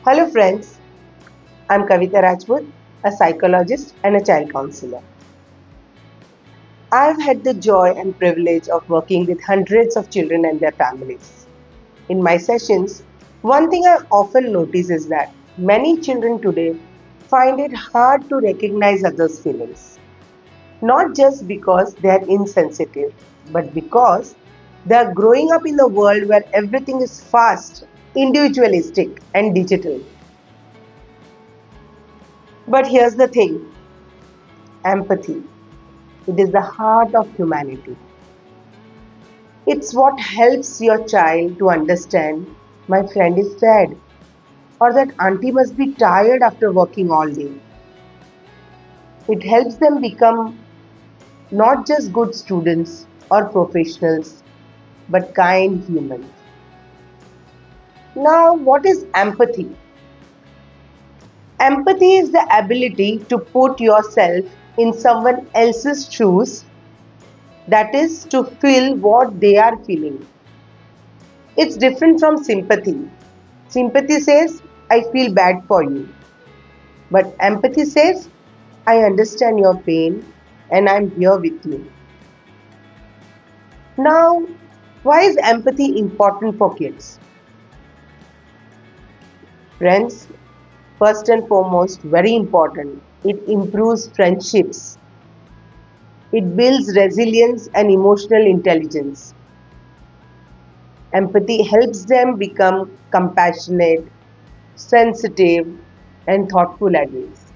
Hello friends, I'm Kavita Rajput, a psychologist and a child counselor. I've had the joy and privilege of working with hundreds of children and their families. In my sessions, one thing I often notice is that many children today find it hard to recognize others' feelings, not just because they are insensitive, but because they are growing up in a world where everything is fast, individualistic, and digital. But here's the thing: empathy. It is the heart of humanity. It's what helps your child to understand my friend is sad or that auntie must be tired after working all day. It helps them become not just good students or professionals but kind humans. Now, what is empathy? Empathy is the ability to put yourself in someone else's shoes, that is, to feel what they are feeling. It's different from sympathy. Sympathy says, I feel bad for you. But empathy says, I understand your pain and I'm here with you. Now, why is empathy important for kids? Friends, first and foremost, very important, it improves friendships. It builds resilience and emotional intelligence. Empathy helps them become compassionate, sensitive, and thoughtful adults.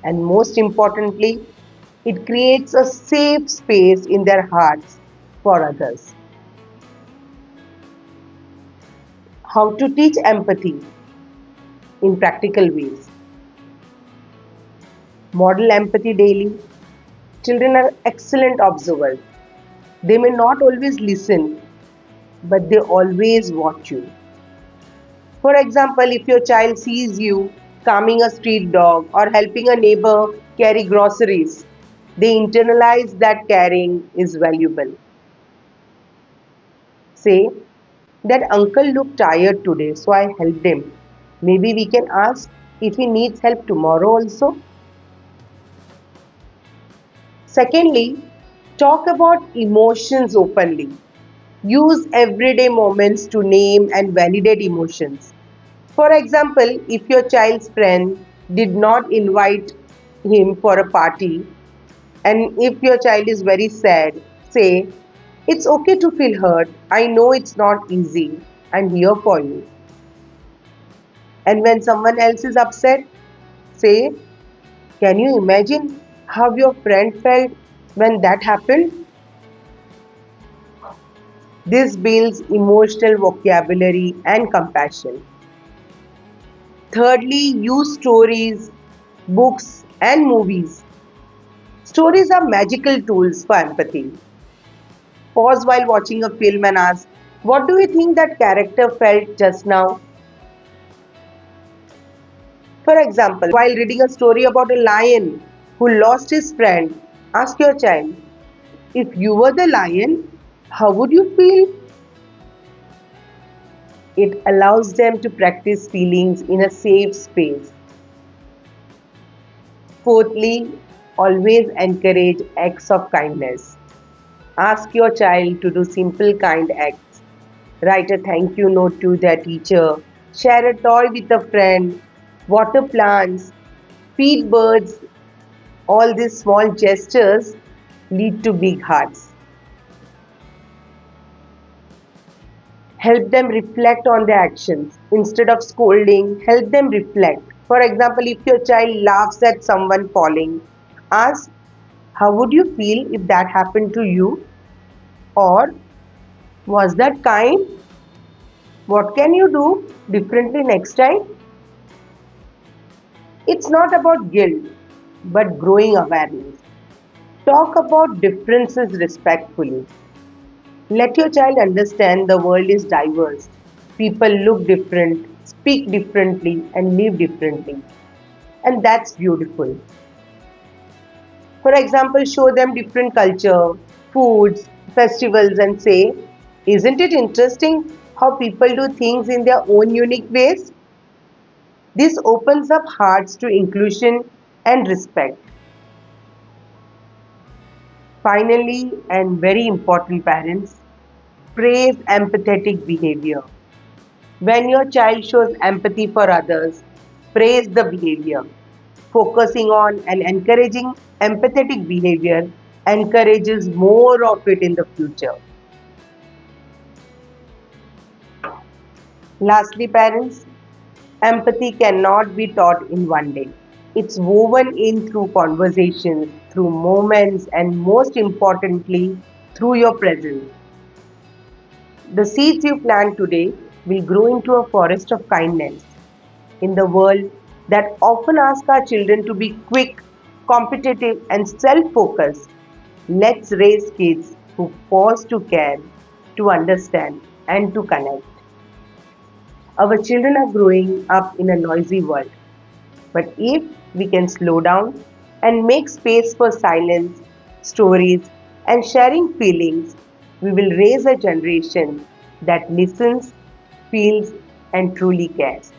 And most importantly, it creates a safe space in their hearts for others. How to teach empathy in practical ways? Model empathy daily. Children are excellent observers. They may not always listen, but they always watch you. For example, if your child sees you calming a street dog or helping a neighbor carry groceries, they internalize that caring is valuable. Say, that uncle looked tired today, so I helped him. Maybe we can ask if he needs help tomorrow also. Secondly, talk about emotions openly. Use everyday moments to name and validate emotions. For example, if your child's friend did not invite him for a party, and if your child is very sad, say, it's okay to feel hurt. I know it's not easy. I'm here for you. And when someone else is upset, say, can you imagine how your friend felt when that happened? This builds emotional vocabulary and compassion. Thirdly, use stories, books, and movies. Stories are magical tools for empathy. Pause while watching a film and ask, what do you think that character felt just now? For example, while reading a story about a lion who lost his friend, ask your child, if you were the lion, how would you feel? It allows them to practice feelings in a safe space. Fourthly, always encourage acts of kindness. Ask your child to do simple kind acts. Write a thank you note to their teacher. Share a toy with a friend. Water plants. Feed birds. All these small gestures lead to big hearts. Help them reflect on their actions. Instead of scolding, help them reflect. For example, if your child laughs at someone falling, ask, how would you feel if that happened to you? Or, was that kind? What can you do differently next time? It's not about guilt, but growing awareness. Talk about differences respectfully. Let your child understand the world is diverse. People look different, speak differently, and live differently. And that's beautiful. For example, show them different culture, foods, festivals, and say, isn't it interesting how people do things in their own unique ways? This opens up hearts to inclusion and respect. Finally, and very important, parents, praise empathetic behavior. When your child shows empathy for others, praise the behavior. Focusing on and encouraging empathetic behavior encourages more of it in the future. Lastly, parents, empathy cannot be taught in one day. It's woven in through conversations, through moments, and most importantly, through your presence. The seeds you plant today will grow into a forest of kindness. In the world that often asks our children to be quick, competitive, and self focused, let's raise kids who pause to care, to understand, and to connect. Our children are growing up in a noisy world, but if we can slow down and make space for silence, stories, and sharing feelings, we will raise a generation that listens, feels, and truly cares.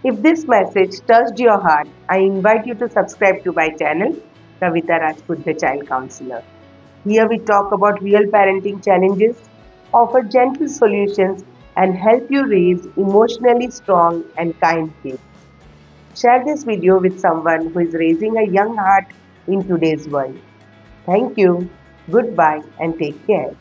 If this message touched your heart, I invite you to subscribe to my channel, Kavita Rajput, the Child Counsellor. Here we talk about real parenting challenges, offer gentle solutions, and help you raise emotionally strong and kind kids. Share this video with someone who is raising a young heart in today's world. Thank you, goodbye, and take care.